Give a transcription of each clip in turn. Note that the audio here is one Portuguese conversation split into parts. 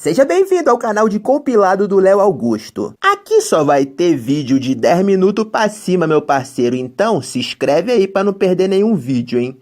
Seja bem-vindo ao canal de compilado do Léo Augusto. Aqui só vai ter vídeo de 10 minutos pra cima, meu parceiro. Então se inscreve aí pra não perder nenhum vídeo, hein?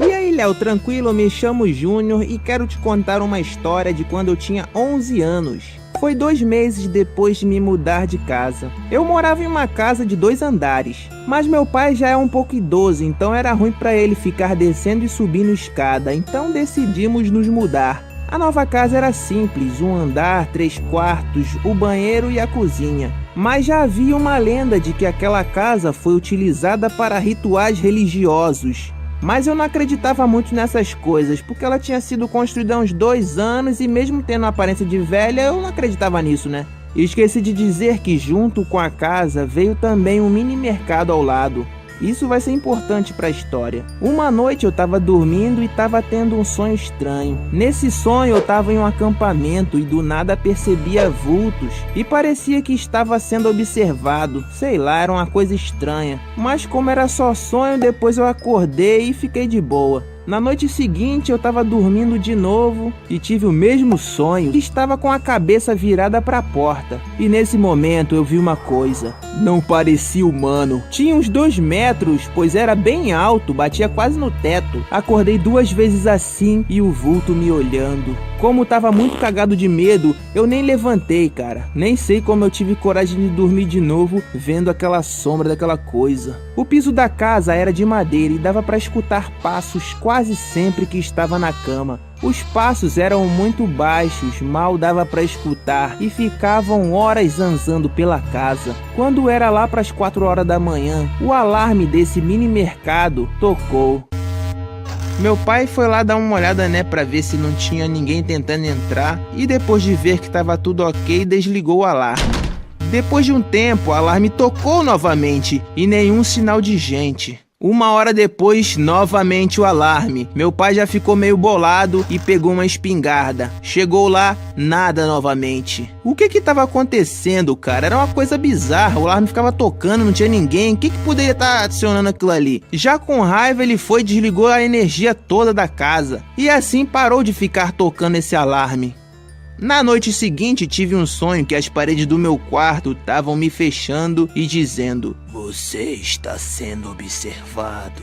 E aí, Léo, tranquilo? Me chamo Júnior e quero te contar uma história de quando eu tinha 11 anos. Foi 2 meses depois de me mudar de casa. Eu morava em uma casa de 2 andares, mas meu pai já é um pouco idoso, então era ruim para ele ficar descendo e subindo escada, então decidimos nos mudar. A nova casa era simples, 1 andar, 3 quartos, o banheiro e a cozinha. Mas já havia uma lenda de que aquela casa foi utilizada para rituais religiosos. Mas eu não acreditava muito nessas coisas, porque ela tinha sido construída há uns 2 anos e mesmo tendo a aparência de velha, eu não acreditava nisso, né? E esqueci de dizer que junto com a casa veio também um mini mercado ao lado. Isso vai ser importante para a história. Uma noite eu estava dormindo e estava tendo um sonho estranho. Nesse sonho eu estava em um acampamento e do nada percebia vultos e parecia que estava sendo observado. Sei lá, era uma coisa estranha. Mas como era só sonho, depois eu acordei e fiquei de boa. Na noite seguinte eu estava dormindo de novo e tive o mesmo sonho e estava com a cabeça virada para a porta. E nesse momento eu vi uma coisa. Não parecia humano. Tinha uns 2 metros, pois era bem alto, batia quase no teto. Acordei 2 vezes assim e o vulto me olhando. Como estava muito cagado de medo, eu nem levantei, cara. Nem sei como eu tive coragem de dormir de novo vendo aquela sombra daquela coisa. O piso da casa era de madeira e dava para escutar passos quase sempre que estava na cama. Os passos eram muito baixos, mal dava para escutar e ficavam horas zanzando pela casa. Quando era lá para as 4 horas da manhã, o alarme desse mini mercado tocou. Meu pai foi lá dar uma olhada, né, pra ver se não tinha ninguém tentando entrar e depois de ver que tava tudo ok, desligou o alarme. Depois de um tempo, o alarme tocou novamente e nenhum sinal de gente. 1 hora depois, novamente o alarme. Meu pai já ficou meio bolado e pegou uma espingarda. Chegou lá, nada novamente. O que estava acontecendo, cara? Era uma coisa bizarra. O alarme ficava tocando, não tinha ninguém. O que poderia estar acionando aquilo ali? Já com raiva, ele foi e desligou a energia toda da casa. E assim parou de ficar tocando esse alarme. Na noite seguinte, tive um sonho que as paredes do meu quarto estavam me fechando e dizendo: "Você está sendo observado."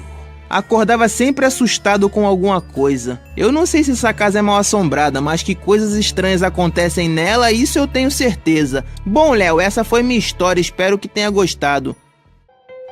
Acordava sempre assustado com alguma coisa. Eu não sei se essa casa é mal assombrada, mas que coisas estranhas acontecem nela, isso eu tenho certeza. Bom, Léo, essa foi minha história, espero que tenha gostado.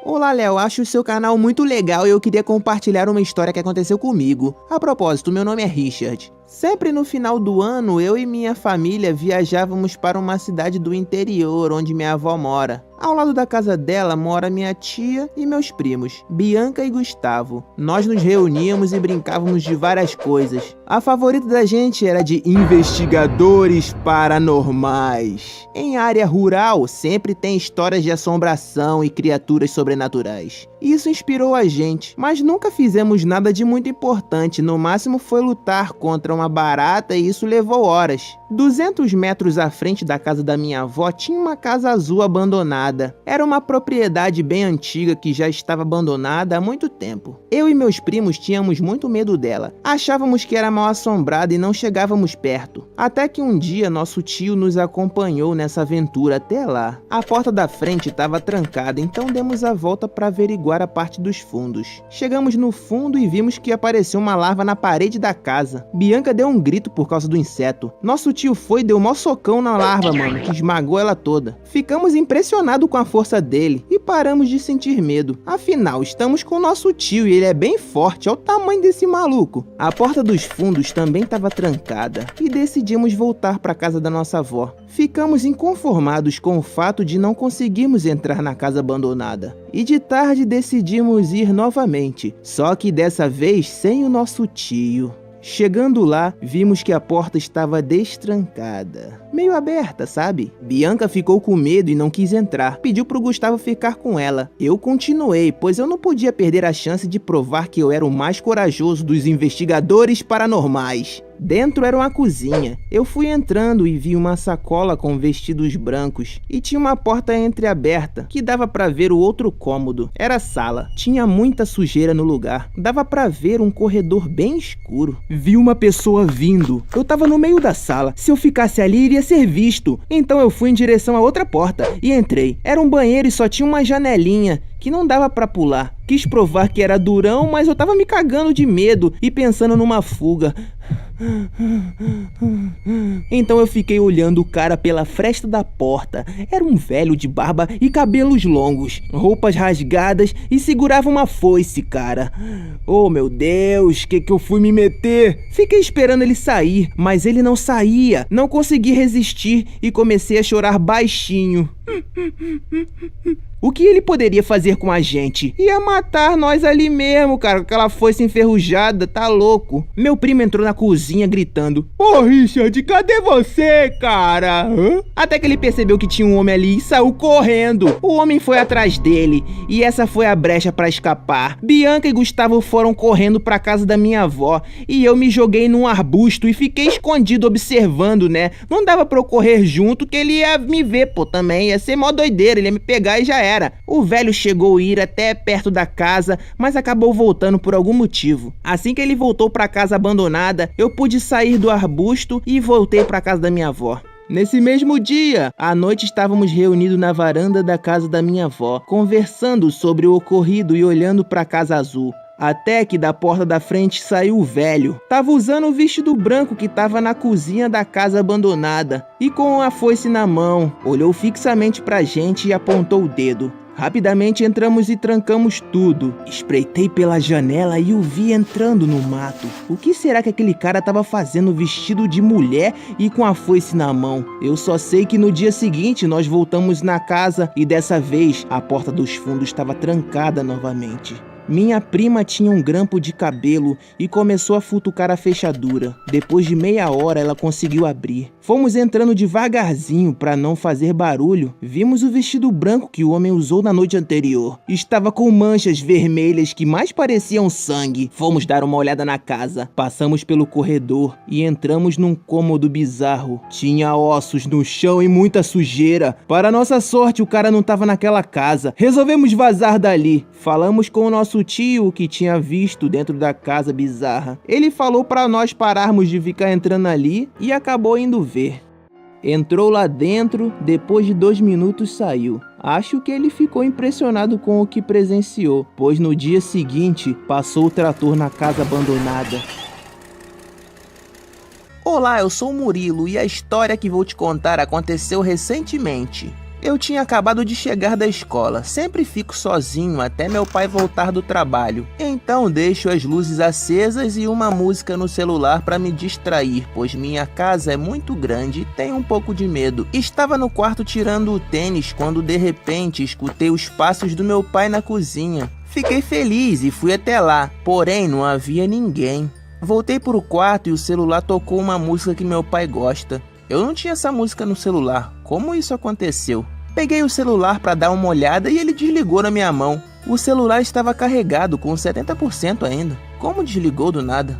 Olá, Léo, acho o seu canal muito legal e eu queria compartilhar uma história que aconteceu comigo. A propósito, meu nome é Richard. Sempre no final do ano, eu e minha família viajávamos para uma cidade do interior, onde minha avó mora. Ao lado da casa dela mora minha tia e meus primos, Bianca e Gustavo. Nós nos reuníamos e brincávamos de várias coisas. A favorita da gente era de investigadores paranormais. Em área rural, sempre tem histórias de assombração e criaturas sobrenaturais. Isso inspirou a gente, mas nunca fizemos nada de muito importante, no máximo foi lutar contra uma barata e isso levou horas. 200 metros à frente da casa da minha avó tinha uma casa azul abandonada. Era uma propriedade bem antiga que já estava abandonada há muito tempo. Eu e meus primos tínhamos muito medo dela. Achávamos que era mal assombrada e não chegávamos perto. Até que um dia nosso tio nos acompanhou nessa aventura até lá. A porta da frente estava trancada, então demos a volta para averiguar a parte dos fundos. Chegamos no fundo e vimos que apareceu uma larva na parede da casa. Bianca deu um grito por causa do inseto. Nosso tio foi e deu um mó socão na larva, mano, que esmagou ela toda. Ficamos impressionados com a força dele e paramos de sentir medo. Afinal, estamos com nosso tio e ele é bem forte, olha o tamanho desse maluco. A porta dos fundos também estava trancada e decidimos voltar para casa da nossa avó. Ficamos inconformados com o fato de não conseguirmos entrar na casa abandonada. E de tarde decidimos ir novamente, só que dessa vez sem o nosso tio. Chegando lá, vimos que a porta estava destrancada, meio aberta, sabe? Bianca ficou com medo e não quis entrar, pediu pro Gustavo ficar com ela. Eu continuei, pois eu não podia perder a chance de provar que eu era o mais corajoso dos investigadores paranormais. Dentro era uma cozinha. Eu fui entrando e vi uma sacola com vestidos brancos e tinha uma porta entreaberta que dava pra ver o outro cômodo. Era a sala. Tinha muita sujeira no lugar. Dava pra ver um corredor bem escuro. Vi uma pessoa vindo. Eu tava no meio da sala. Se eu ficasse ali, iria ser visto. Então eu fui em direção à outra porta e entrei. Era um banheiro e só tinha uma janelinha que não dava pra pular. Quis provar que era durão, mas eu tava me cagando de medo e pensando numa fuga. Então eu fiquei olhando o cara pela fresta da porta. Era um velho de barba e cabelos longos, roupas rasgadas e segurava uma foice, cara. Oh meu Deus, que eu fui me meter? Fiquei esperando ele sair, mas ele não saía. Não consegui resistir e comecei a chorar baixinho. O que ele poderia fazer com a gente? Ia matar nós ali mesmo, cara, com aquela foice enferrujada, tá louco. Meu primo entrou na cozinha gritando: "Ô Richard, cadê você, cara?" Até que ele percebeu que tinha um homem ali e saiu correndo. O homem foi atrás dele e essa foi a brecha pra escapar. Bianca e Gustavo foram correndo pra casa da minha avó e eu me joguei num arbusto e fiquei escondido observando, né? Não dava pra eu correr junto que ele ia me ver, pô, também. Ia ser mó doideira, ele ia me pegar e já era. O velho chegou a ir até perto da casa, mas acabou voltando por algum motivo. Assim que ele voltou pra casa abandonada, eu pude sair do arbusto e voltei pra casa da minha avó. Nesse mesmo dia, à noite estávamos reunidos na varanda da casa da minha avó, conversando sobre o ocorrido e olhando pra Casa Azul. Até que da porta da frente saiu o velho. Tava usando o vestido branco que tava na cozinha da casa abandonada e com a foice na mão. Olhou fixamente pra gente e apontou o dedo. Rapidamente entramos e trancamos tudo. Espreitei pela janela e o vi entrando no mato. O que será que aquele cara tava fazendo vestido de mulher e com a foice na mão? Eu só sei que no dia seguinte nós voltamos na casa e dessa vez a porta dos fundos estava trancada novamente. Minha prima tinha um grampo de cabelo e começou a futucar a fechadura. Depois de meia hora ela conseguiu abrir. Fomos entrando devagarzinho para não fazer barulho. Vimos o vestido branco que o homem usou na noite anterior. Estava com manchas vermelhas que mais pareciam sangue. Fomos dar uma olhada na casa. Passamos pelo corredor e entramos num cômodo bizarro. Tinha ossos no chão e muita sujeira. Para nossa sorte, o cara não estava naquela casa. Resolvemos vazar dali. Falamos com o nosso tio que tinha visto dentro da casa bizarra. Ele falou para nós pararmos de ficar entrando ali e acabou indo ver. Entrou lá dentro, depois de 2 minutos saiu. Acho que ele ficou impressionado com o que presenciou, pois no dia seguinte passou o trator na casa abandonada. Olá, eu sou o Murilo e a história que vou te contar aconteceu recentemente. Eu tinha acabado de chegar da escola, sempre fico sozinho até meu pai voltar do trabalho. Então deixo as luzes acesas e uma música no celular para me distrair, pois minha casa é muito grande e tenho um pouco de medo. Estava no quarto tirando o tênis quando de repente escutei os passos do meu pai na cozinha. Fiquei feliz e fui até lá, porém não havia ninguém. Voltei para o quarto e o celular tocou uma música que meu pai gosta. Eu não tinha essa música no celular. Como isso aconteceu? Peguei o celular para dar uma olhada e ele desligou na minha mão. O celular estava carregado com 70% ainda. Como desligou do nada?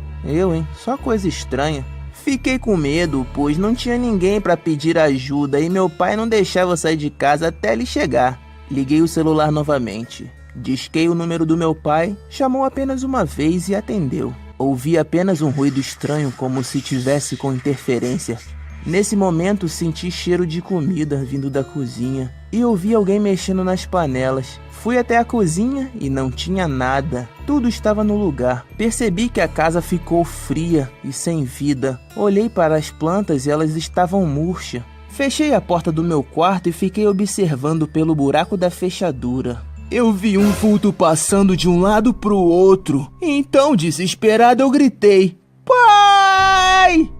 Só coisa estranha. Fiquei com medo, pois não tinha ninguém para pedir ajuda e meu pai não deixava eu sair de casa até ele chegar. Liguei o celular novamente. Disquei o número do meu pai, chamou apenas uma vez e atendeu. Ouvi apenas um ruído estranho, como se tivesse com interferência. Nesse momento senti cheiro de comida vindo da cozinha e ouvi alguém mexendo nas panelas. Fui até a cozinha e não tinha nada. Tudo estava no lugar. Percebi que a casa ficou fria e sem vida. Olhei para as plantas e elas estavam murchas. Fechei a porta do meu quarto e fiquei observando pelo buraco da fechadura. Eu vi um vulto passando de um lado pro outro. Então, desesperado, eu gritei: "Pai!"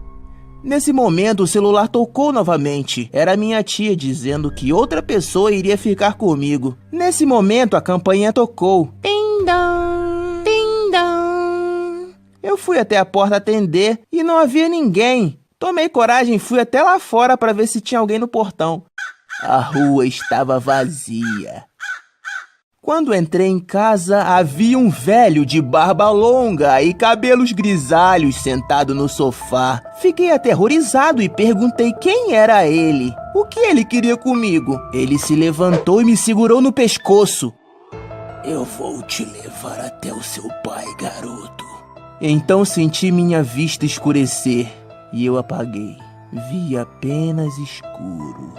Nesse momento, o celular tocou novamente. Era minha tia dizendo que outra pessoa iria ficar comigo. Nesse momento, a campainha tocou. Ding dong, ding dong. Eu fui até a porta atender e não havia ninguém. Tomei coragem e fui até lá fora para ver se tinha alguém no portão. A rua estava vazia. Quando entrei em casa, havia um velho de barba longa e cabelos grisalhos sentado no sofá. Fiquei aterrorizado e perguntei quem era ele. O que ele queria comigo? Ele se levantou e me segurou no pescoço. Eu vou te levar até o seu pai, garoto. Então senti minha vista escurecer e eu apaguei. Vi apenas escuro.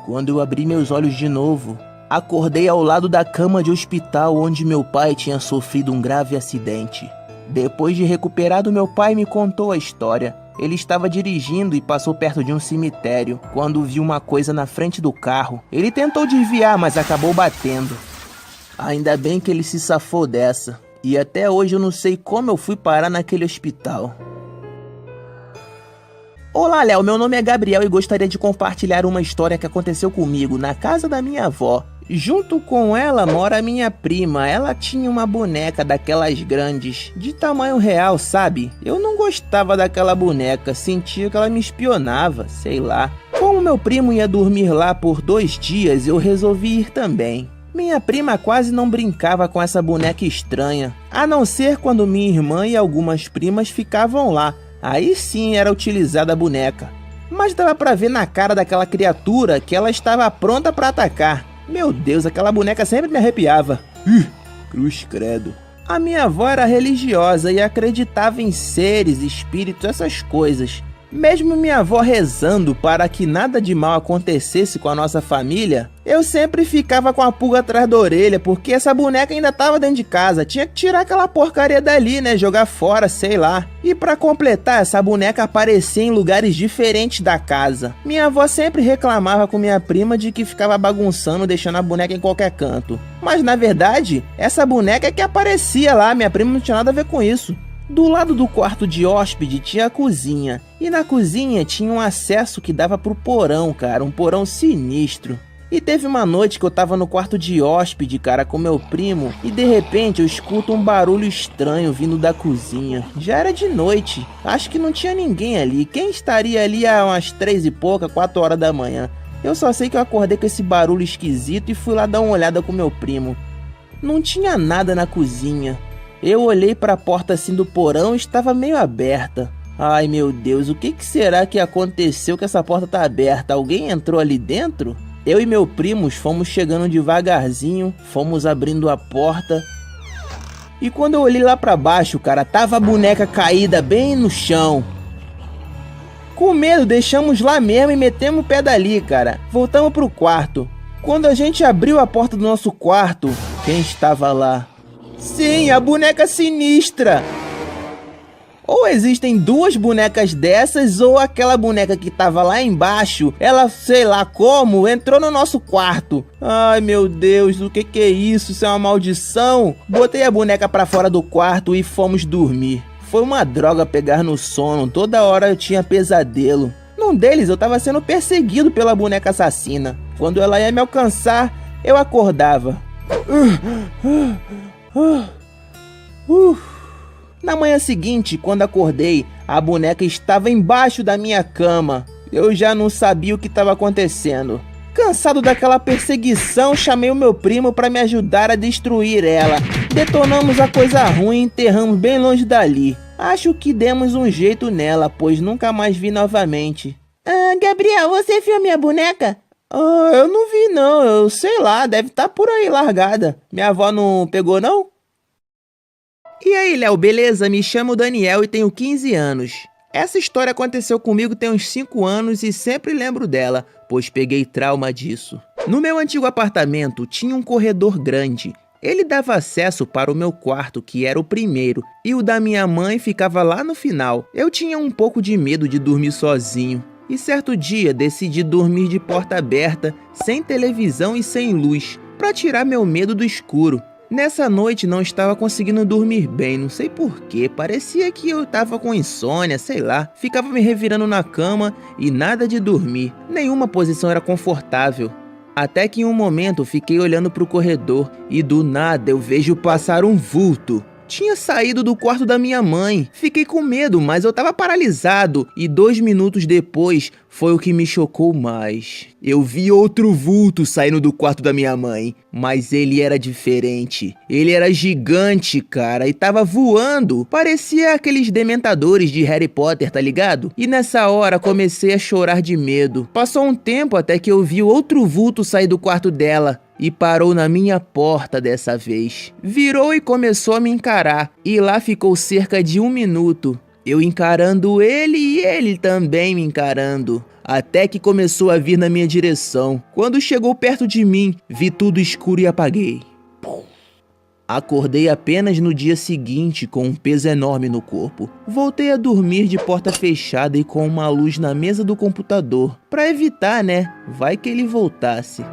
Quando eu abri meus olhos de novo, acordei ao lado da cama de hospital onde meu pai tinha sofrido um grave acidente. Depois de recuperado, meu pai me contou a história. Ele estava dirigindo e passou perto de um cemitério quando viu uma coisa na frente do carro. Ele tentou desviar, mas acabou batendo. Ainda bem que ele se safou dessa. E até hoje eu não sei como eu fui parar naquele hospital. Olá, Léo, meu nome é Gabriel e gostaria de compartilhar uma história que aconteceu comigo na casa da minha avó. Junto com ela mora minha prima. Ela tinha uma boneca daquelas grandes, de tamanho real, sabe? Eu não gostava daquela boneca, sentia que ela me espionava, sei lá. Como meu primo ia dormir lá por 2 dias, eu resolvi ir também. Minha prima quase não brincava com essa boneca estranha, a não ser quando minha irmã e algumas primas ficavam lá. Aí sim era utilizada a boneca. Mas dava pra ver na cara daquela criatura que ela estava pronta pra atacar. Meu Deus, aquela boneca sempre me arrepiava. Cruz credo. A minha avó era religiosa e acreditava em seres, espíritos, essas coisas. Mesmo minha avó rezando para que nada de mal acontecesse com a nossa família, eu sempre ficava com a pulga atrás da orelha, porque essa boneca ainda estava dentro de casa. Tinha que tirar aquela porcaria dali, né? Jogar fora, sei lá. E para completar, essa boneca aparecia em lugares diferentes da casa. Minha avó sempre reclamava com minha prima de que ficava bagunçando, deixando a boneca em qualquer canto. Mas na verdade, essa boneca é que aparecia lá, minha prima não tinha nada a ver com isso. Do lado do quarto de hóspede tinha a cozinha, e na cozinha tinha um acesso que dava pro porão, cara, um porão sinistro. E teve uma noite que eu tava no quarto de hóspede, cara, com meu primo, e de repente eu escuto um barulho estranho vindo da cozinha. Já era de noite, acho que não tinha ninguém ali. Quem estaria ali a umas 3 e pouca, 4 horas da manhã? Eu só sei que eu acordei com esse barulho esquisito e fui lá dar uma olhada com meu primo. Não tinha nada na cozinha. Eu olhei para a porta assim do porão e estava meio aberta. Ai meu Deus, o que será que aconteceu que essa porta tá aberta? Alguém entrou ali dentro? Eu e meu primo fomos chegando devagarzinho, fomos abrindo a porta. E quando eu olhei lá para baixo, cara, tava a boneca caída bem no chão. Com medo, deixamos lá mesmo e metemos o pé dali, cara. Voltamos pro quarto. Quando a gente abriu a porta do nosso quarto, quem estava lá? Sim, a boneca sinistra! Ou existem 2 bonecas dessas, ou aquela boneca que tava lá embaixo, ela, sei lá como, entrou no nosso quarto. Ai meu Deus, o que é isso? Isso é uma maldição? Botei a boneca pra fora do quarto e fomos dormir. Foi uma droga pegar no sono, toda hora eu tinha pesadelo. Num deles eu tava sendo perseguido pela boneca assassina. Quando ela ia me alcançar, eu acordava. Na manhã seguinte, quando acordei, a boneca estava embaixo da minha cama. Eu já não sabia o que estava acontecendo. Cansado daquela perseguição, chamei o meu primo para me ajudar a destruir ela. Detonamos a coisa ruim e enterramos bem longe dali. Acho que demos um jeito nela, pois nunca mais vi novamente. Gabriel, você viu a minha boneca? Eu não vi não, eu sei lá, deve estar por aí largada. Minha avó não pegou não? E aí, Léo, beleza? Me chamo Daniel e tenho 15 anos. Essa história aconteceu comigo tem uns 5 anos e sempre lembro dela, pois peguei trauma disso. No meu antigo apartamento tinha um corredor grande. Ele dava acesso para o meu quarto, que era o primeiro, e o da minha mãe ficava lá no final. Eu tinha um pouco de medo de dormir sozinho. E certo dia decidi dormir de porta aberta, sem televisão e sem luz, para tirar meu medo do escuro. Nessa noite não estava conseguindo dormir bem, não sei porquê, parecia que eu estava com insônia, sei lá. Ficava me revirando na cama e nada de dormir, nenhuma posição era confortável. Até que em um momento fiquei olhando para o corredor e do nada eu vejo passar um vulto. Tinha saído do quarto da minha mãe. Fiquei com medo, mas eu tava paralisado. E 2 minutos depois, foi o que me chocou mais. Eu vi outro vulto saindo do quarto da minha mãe. Mas ele era diferente. Ele era gigante, cara, e tava voando. Parecia aqueles dementadores de Harry Potter, tá ligado? E nessa hora, comecei a chorar de medo. Passou um tempo até que eu vi outro vulto sair do quarto dela. E parou na minha porta dessa vez. Virou e começou a me encarar. E lá ficou cerca de 1 minuto. Eu encarando ele e ele também me encarando. Até que começou a vir na minha direção. Quando chegou perto de mim, vi tudo escuro e apaguei. Acordei apenas no dia seguinte com um peso enorme no corpo. Voltei a dormir de porta fechada e com uma luz na mesa do computador. Pra evitar, né? Vai que ele voltasse.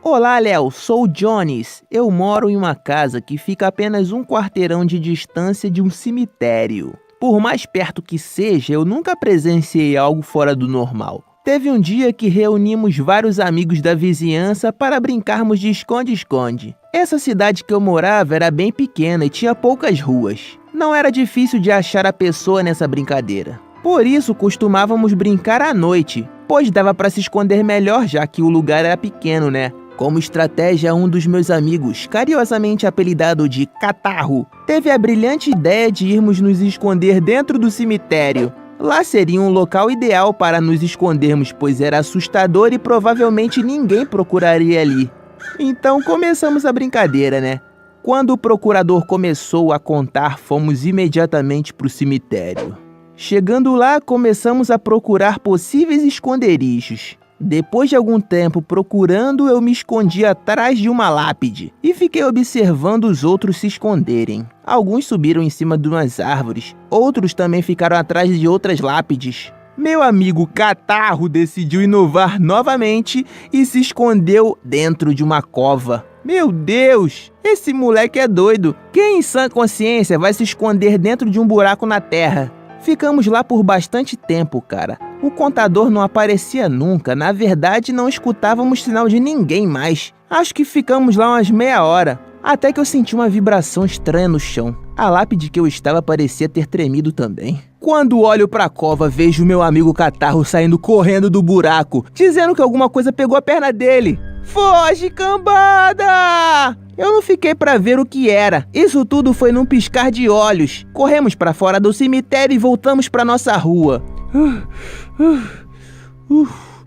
Olá, Léo, sou o Jones. Eu moro em uma casa que fica a apenas 1 quarteirão de distância de um cemitério. Por mais perto que seja, eu nunca presenciei algo fora do normal. Teve um dia que reunimos vários amigos da vizinhança para brincarmos de esconde-esconde. Essa cidade que eu morava era bem pequena e tinha poucas ruas. Não era difícil de achar a pessoa nessa brincadeira. Por isso costumávamos brincar à noite, pois dava para se esconder melhor já que o lugar era pequeno, né? Como estratégia, um dos meus amigos, carinhosamente apelidado de Catarro, teve a brilhante ideia de irmos nos esconder dentro do cemitério. Lá seria um local ideal para nos escondermos, pois era assustador e provavelmente ninguém procuraria ali. Então começamos a brincadeira, né? Quando o procurador começou a contar, fomos imediatamente para o cemitério. Chegando lá, começamos a procurar possíveis esconderijos. Depois de algum tempo procurando, eu me escondi atrás de uma lápide e fiquei observando os outros se esconderem. Alguns subiram em cima de umas árvores, outros também ficaram atrás de outras lápides. Meu amigo Catarro decidiu inovar novamente e se escondeu dentro de uma cova. Meu Deus, esse moleque é doido. Quem em sã consciência vai se esconder dentro de um buraco na terra? Ficamos lá por bastante tempo, cara. O contador não aparecia nunca, na verdade não escutávamos sinal de ninguém mais. Acho que ficamos lá umas meia hora, até que eu senti uma vibração estranha no chão. A lápide que eu estava parecia ter tremido também. Quando olho pra cova, vejo meu amigo Catarro saindo correndo do buraco, dizendo que alguma coisa pegou a perna dele. Foge, cambada! Eu não fiquei pra ver o que era. Isso tudo foi num piscar de olhos. Corremos pra fora do cemitério e voltamos pra nossa rua.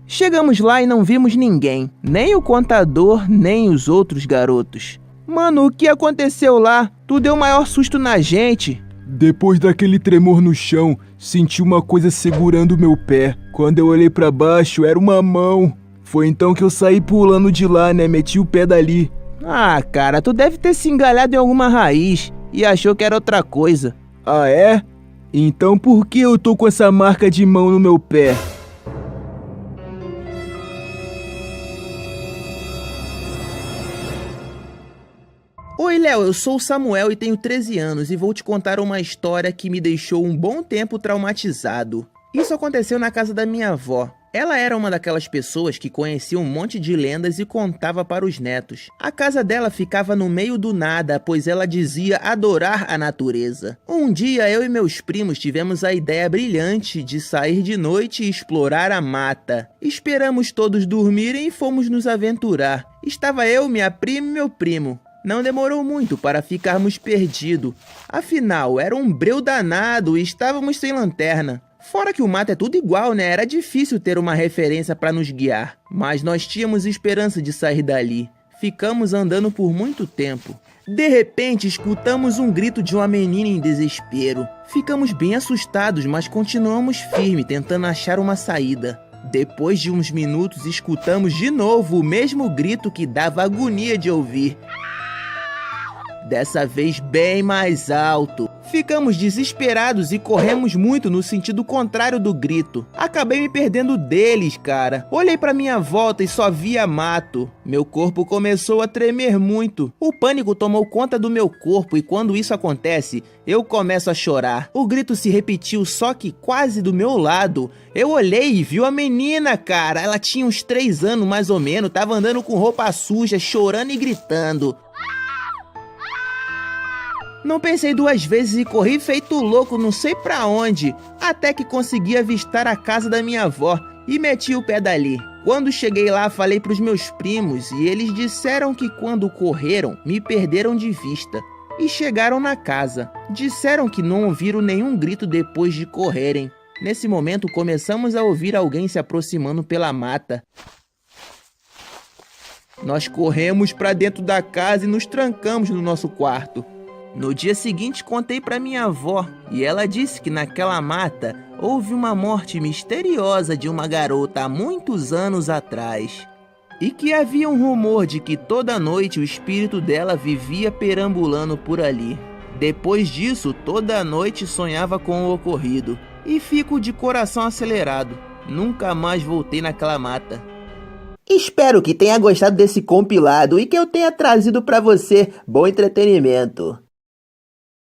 Chegamos lá e não vimos ninguém. Nem o contador, nem os outros garotos. Mano, o que aconteceu lá? Tu deu o maior susto na gente. Depois daquele tremor no chão, senti uma coisa segurando meu pé. Quando eu olhei pra baixo, era uma mão. Foi então que eu saí pulando de lá, né? Meti o pé dali. Ah, cara, tu deve ter se engalhado em alguma raiz e achou que era outra coisa. Ah, é? Então por que eu tô com essa marca de mão no meu pé? Oi, Léo, eu sou o Samuel e tenho 13 anos e vou te contar uma história que me deixou um bom tempo traumatizado. Isso aconteceu na casa da minha avó. Ela era uma daquelas pessoas que conhecia um monte de lendas e contava para os netos. A casa dela ficava no meio do nada, pois ela dizia adorar a natureza. Um dia, eu e meus primos tivemos a ideia brilhante de sair de noite e explorar a mata. Esperamos todos dormirem e fomos nos aventurar. Estava eu, minha prima e meu primo. Não demorou muito para ficarmos perdidos. Afinal, era um breu danado e estávamos sem lanterna. Fora que o mato é tudo igual, né? Era difícil ter uma referência para nos guiar. Mas nós tínhamos esperança de sair dali. Ficamos andando por muito tempo. De repente, escutamos um grito de uma menina em desespero. Ficamos bem assustados, mas continuamos firmes, tentando achar uma saída. Depois de uns minutos, escutamos de novo o mesmo grito que dava agonia de ouvir. Dessa vez bem mais alto. Ficamos desesperados e corremos muito no sentido contrário do grito. Acabei me perdendo deles, cara. Olhei pra minha volta e só via mato. Meu corpo começou a tremer muito. O pânico tomou conta do meu corpo e quando isso acontece, eu começo a chorar. O grito se repetiu, só que quase do meu lado. Eu olhei e vi a menina, cara. Ela tinha uns 3 anos mais ou menos, tava andando com roupa suja, chorando e gritando. Não pensei duas vezes e corri feito louco não sei pra onde, até que consegui avistar a casa da minha avó e meti o pé dali. Quando cheguei lá, falei pros meus primos e eles disseram que quando correram, me perderam de vista. E chegaram na casa. Disseram que não ouviram nenhum grito depois de correrem. Nesse momento, começamos a ouvir alguém se aproximando pela mata. Nós corremos para dentro da casa e nos trancamos no nosso quarto. No dia seguinte, contei para minha avó e ela disse que naquela mata houve uma morte misteriosa de uma garota há muitos anos atrás. E que havia um rumor de que toda noite o espírito dela vivia perambulando por ali. Depois disso, toda noite sonhava com o ocorrido. E fico de coração acelerado. Nunca mais voltei naquela mata. Espero que tenha gostado desse compilado e que eu tenha trazido para você bom entretenimento.